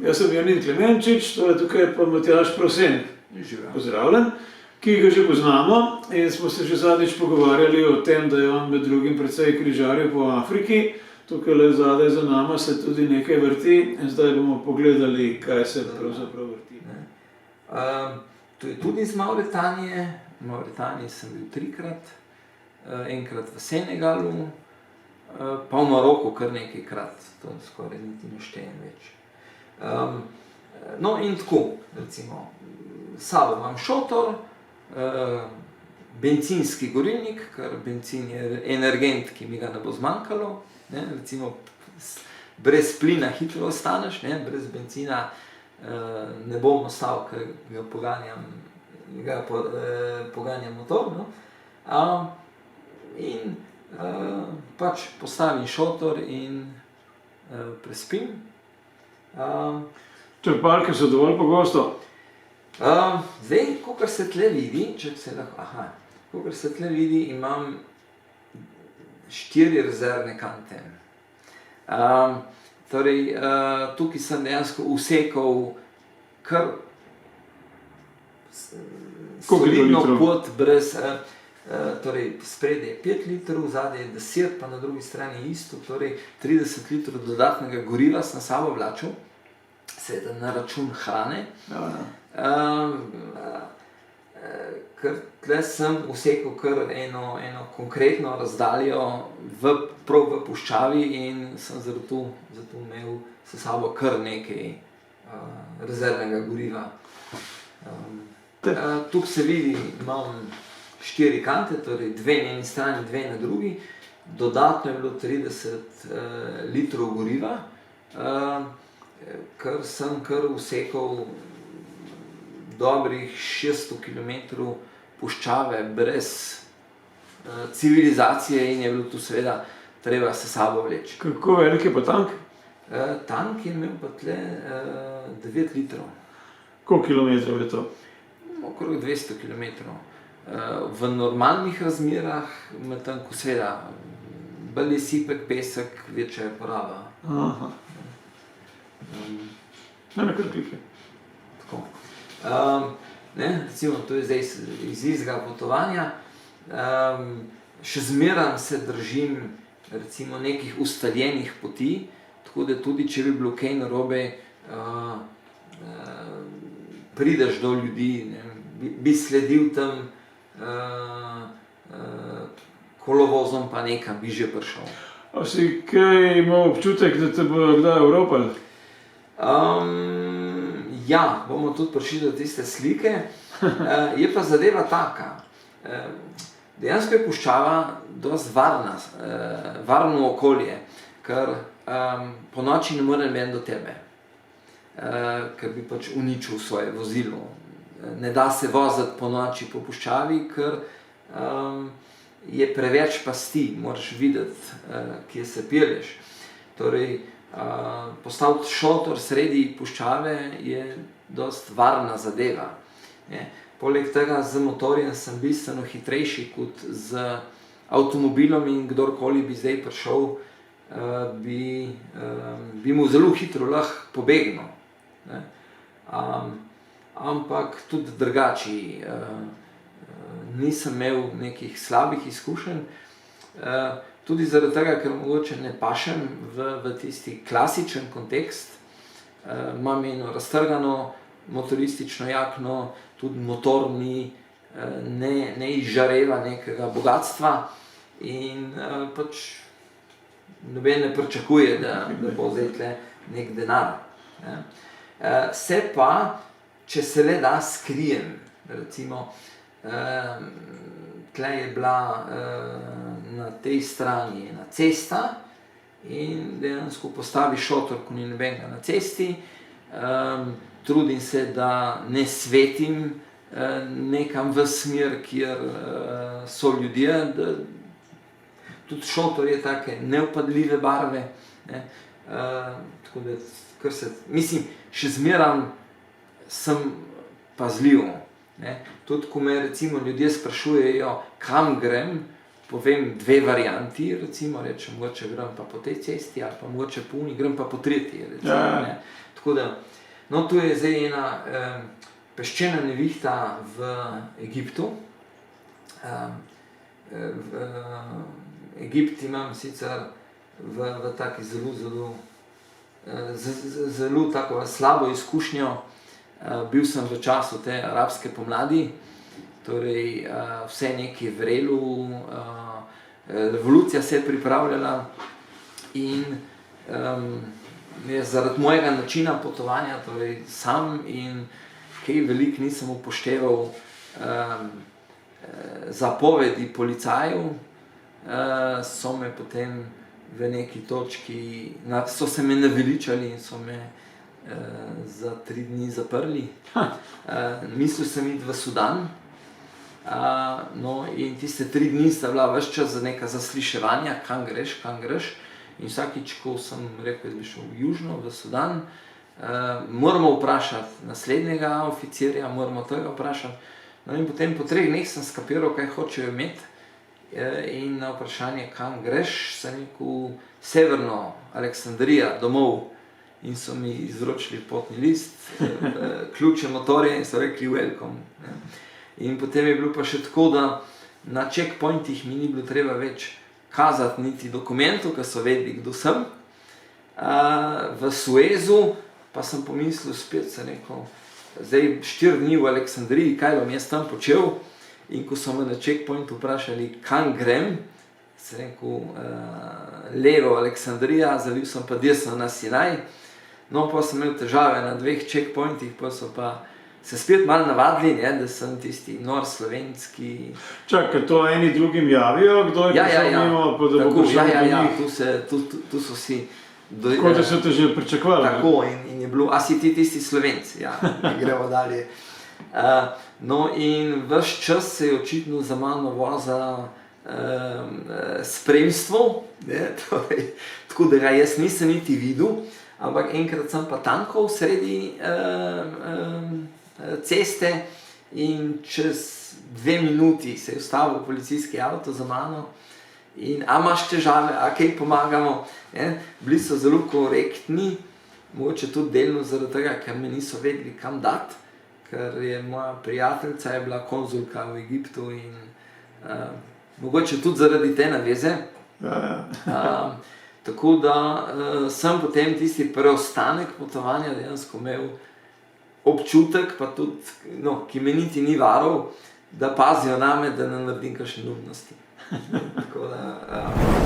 Jaz sem Janin Klemenčič, tole tukaj je pa Matjaž Prosen, pozdravljen, ki ga že poznamo in smo se že zadnjič pogovarjali o tem, da je on med drugim precej križaril po Afriki. Tukaj le zadaj za nama se tudi nekaj vrti in zdaj bomo pogledali, kaj se pravzaprav vrti. To je tudi iz Mauretanije. V Mauretaniji sem bil 3-krat, enkrat v Senegalu, pa v Maroku kar nekajkrat, to skoraj niti ne štejem več. No in tako, recimo, s sabo imam šotor, bencinski gorilnik, ker bencin je energent, ki mi ga ne bo zmanjkalo, ne, recimo brez plina hitro ostaneš, ne, brez benzina ne bom ostal, ker ga poganja motor, no. In pač postavim šotor in prespim. Črpalke so dovolj pogosto? Zdaj, kakor se tle vidi, kakor se tle vidi, imam 4 rezervne kante. Torej, tukaj sem dejansko usekal kar solidno pot brez, torej spredaj je 5 litrov, zadaj je 10, pa na drugi strani isto, torej 30 litrov dodatnega goriva sem sabo vlačil, seveda na račun hrane. Ker tle sem usekal kar eno konkretno razdaljo prav v puščavi in sem zato imel s sabo kar nekaj rezervnega goriva. Tukaj se vidi, imam 4 kante, torej 2 na eni strani, 2 na drugi. Dodatno je bilo 30 litrov goriva, ker sem kar usekal dobrih 600 kilometrov puščave brez civilizacije in je bilo tu seveda treba se sabo vleči. Kako velik je pa tank? Tank je imel pa tle 9 litrov. Koliko kilometrov je to? Okrog 200 kilometrov. V normalnih razmerah med tanku seveda bolj je sipek, pesek, večja je poraba. Na kar klike. Tako. Recimo, to je zdaj iz istega potovanja. Še zmeraj se držim recimo nekih ustaljenih poti, tako da tudi če bi bilo kaj narobe, prideš do ljudi, bi sledil tam kolovozom pa nekam bi že prišel. A si kaj imel občutek, da te bodo kdaj oropali? Ja, bomo tudi prišli do tiste slike. Je pa zadeva taka. Dejansko je puščava dosti varno okolje, ker ponoči ne morem ven do tebe, ker bi pač uničil svoje vozilo. Ne da se voziti ponoči po puščavi, ker je preveč pasti, moraš videti, kje se pelješ. Torej, postaviti šotor sredi puščave je dosti varna zadeva. Poleg tega z motorjem sem bistveno hitrejši kot z avtomobilom in kdorkoli bi zdaj prišel, bi mu zelo hitro lahko pobegnil. Ampak tudi drugače, nisem imel nekih slabih izkušenj. Tudi zaradi tega, ker mogoče ne pašem v tisti klasičen kontekst. Imam eno raztrgano motoristično jakno, tudi motor ne izžareva nekega bogatstva in pač noben ne pričakuje, da bo zdaj tle nek denar. Se pa, če se le da, skrijem. Recimo, tle je bila na tej strani ena cesta in dejansko postaviš šotor, ko ni nobenega na cesti. Trudim se, da ne svetim nekam v smer, kjer so ljudje. Tudi šotor je take nevpadljive barve. Tako da, mislim, še zmeraj sem pazljiv. Tudi, ko me recimo ljudje sprašujejo, kam grem, povem 2 varianti, recimo rečem, mogoče grem pa po tej cesti ali pa mogoče po uni, grem pa po tretji. Tako da No, tu je zdaj ena peščena nevihta v Egiptu. Egipt imam sicer v taki zelo tako slabo izkušnjo. Bil sem v času te arabske pomladi, torej vse nekaj vrelo, revolucija se je pripravljala in zaradi mojega načina potovanja, torej sam in kaj veliko nisem upošteval zapovedi policajev, so me potem v neki točki, so se me naveličali in so me za 3 dni zaprli. Mislil sem iti v Sudan, no in tiste 3 dni sta bila ves čas za neka zasliševanja, kam greš. In vsakič, ko sem rekel, da bi šel v južno, v Sudan, moramo vprašati naslednjega oficirja, moramo tega vprašati. No in potem po 3 dneh sem skapiral, kaj hočejo imeti. In na vprašanje, kam greš, sem rekel severno, Aleksandrija, domov. In so mi izročili potni list, ključe motorja in so rekli welcome. In potem je bilo pa še tako, da na checkpointih mi ni bilo treba več kazati niti dokumentov, ker so vedeli, kdo sem. V Suezu pa sem pomislil spet, sem rekel, zdaj 4 dni v Aleksandriji, kaj bom jaz tam počel? In ko so me na checkpointu vprašali, kam grem, sem rekel, levo Aleksandrija, zavil sem pa desno na Sinaj. No, pa sem imel težave na 2 checkpointih, pa so pa se spet malo navadili, da sem tisti nor slovenski. Čakaj, to eni drugim javijo, kdo je prišel mimo, pa da bo prišel do njih? Tu so si... Tako da so te že pričakovali. Tako, in je bilo, a si ti tisti Slovenci, ja, gremo dalje. No, in ves čas se je očitno za mano voza spremstvo, torej, tako da ga jaz nisem niti videl, ampak enkrat sem pa tankal sredi ceste in čez 2 minuti se je ustavil policijski avto za mano in a imaš težave, a kaj pomagamo. Bili so zelo korektni, mogoče tudi delno zaradi tega, ker me niso vedeli kam dati, ker je moja prijateljica je bila konzulka v Egiptu in mogoče tudi zaradi te naveze. Tako da sem potem tisti preostanek potovanja dejansko imel občutek, pa tudi, ki me niti ni varal, da pazijo name, da ne naredim kakšne neumnosti. Tako da...